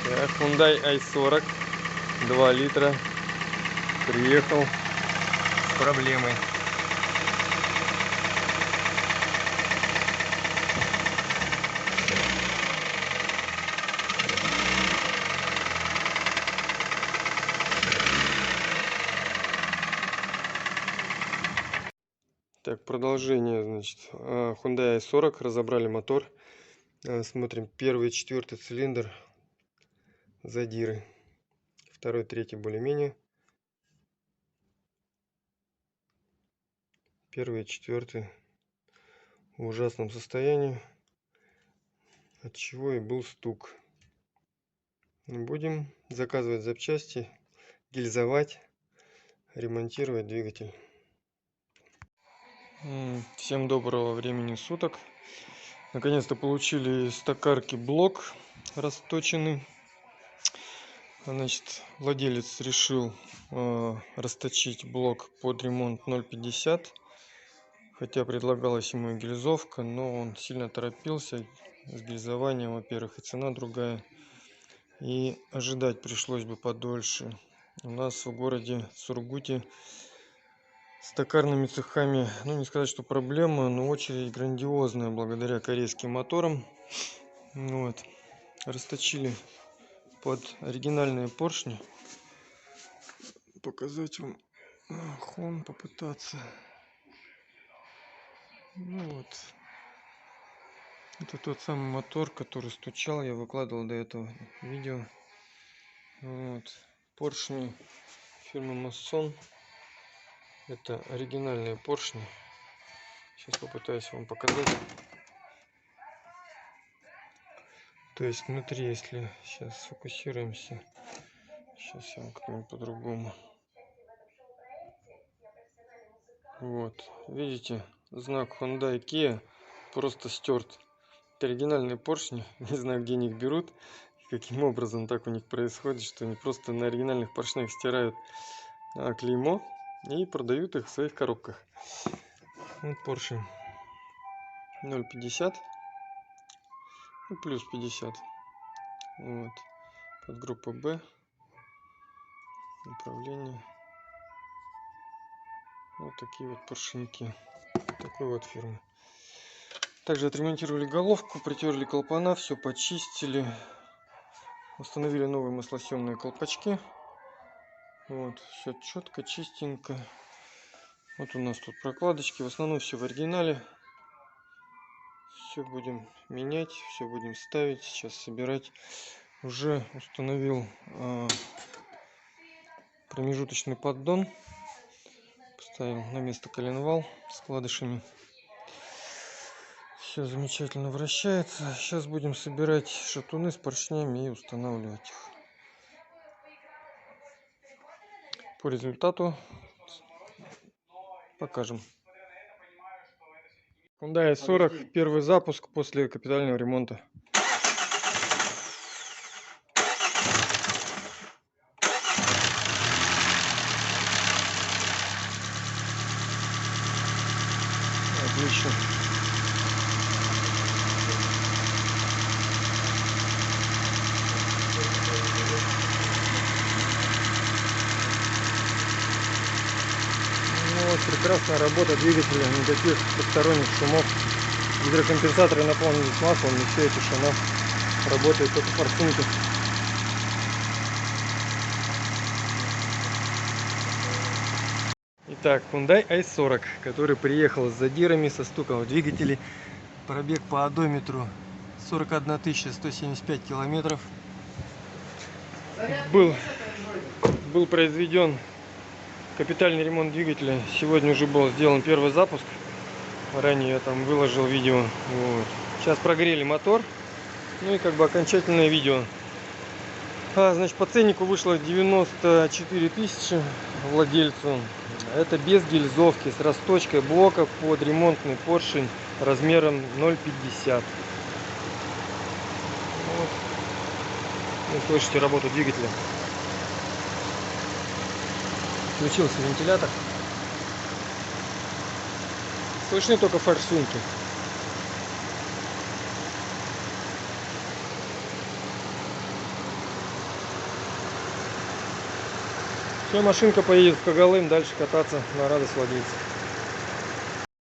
Так, Hyundai i40 2 литра приехал с проблемой. Так, продолжение, значит, Hyundai i40, разобрали мотор. Смотрим, первый, четвертый цилиндр, задиры. Второй, третий более-менее. Первый, четвертый в ужасном состоянии, от чего и был стук. Будем заказывать запчасти, гильзовать, ремонтировать двигатель. Всем доброго времени суток. Наконец-то получили из токарки блок расточенный. Значит, владелец решил расточить блок под ремонт 0,50. Хотя предлагалась ему и гильзовка, но он сильно торопился с гильзованием, во-первых, и цена другая. И ожидать пришлось бы подольше. У нас в городе Сургуте с токарными цехами, ну не сказать, что проблема, но очередь грандиозная благодаря корейским моторам. Вот. Расточили под оригинальные поршни. Показать вам хон, попытаться. Ну вот. Это тот самый мотор, который стучал. Я выкладывал до этого видео. Вот. Поршни фирмы Массон. Это оригинальные поршни. Сейчас попытаюсь вам показать. То есть внутри, если сейчас сфокусируемся, сейчас я вам как-нибудь по-другому. Вот, видите, знак Hyundai Kia просто стерт. Это оригинальные поршни, не знаю, где они их берут, каким образом так у них происходит, что они просто на оригинальных поршнях стирают клеймо и продают их в своих коробках. Вот поршень 0,50, ну, плюс 50. Вот, подгруппа B, направление. Вот такие вот поршеньки такой вот фирмы. Также отремонтировали головку, притерли клапана, все почистили, установили новые маслосъемные колпачки. Вот, все четко, чистенько. Вот у нас тут прокладочки, в основном все в оригинале. Все будем менять, все будем ставить, сейчас собирать. Уже установил промежуточный поддон, поставил на место коленвал с вкладышами. Все замечательно вращается. Сейчас будем собирать шатуны с поршнями и устанавливать их. По результату покажем. Hyundai i40, первый запуск после капитального ремонта. Отлично. Ну вот, прекрасная работа двигателя, никаких посторонних шумов. Гидрокомпенсаторы наполнились маслом, не все эти шума. Работает только форсунки. Итак, Hyundai i40, который приехал с задирами, со стуком в двигателе. Пробег по одометру 41 175 километров. Был произведен капитальный ремонт двигателя. Сегодня уже был сделан первый запуск. Ранее я там выложил видео. Вот. Сейчас прогрели мотор. Ну и как бы окончательное видео. Значит, по ценнику вышло 94 тысячи владельцу. Это без гильзовки, с расточкой блока под ремонтный поршень размером 0,50. Вот. Вы слышите работу двигателя. Включился вентилятор. Слышны только форсунки. Все, машинка поедет в Когалым, дальше кататься на радость владельца.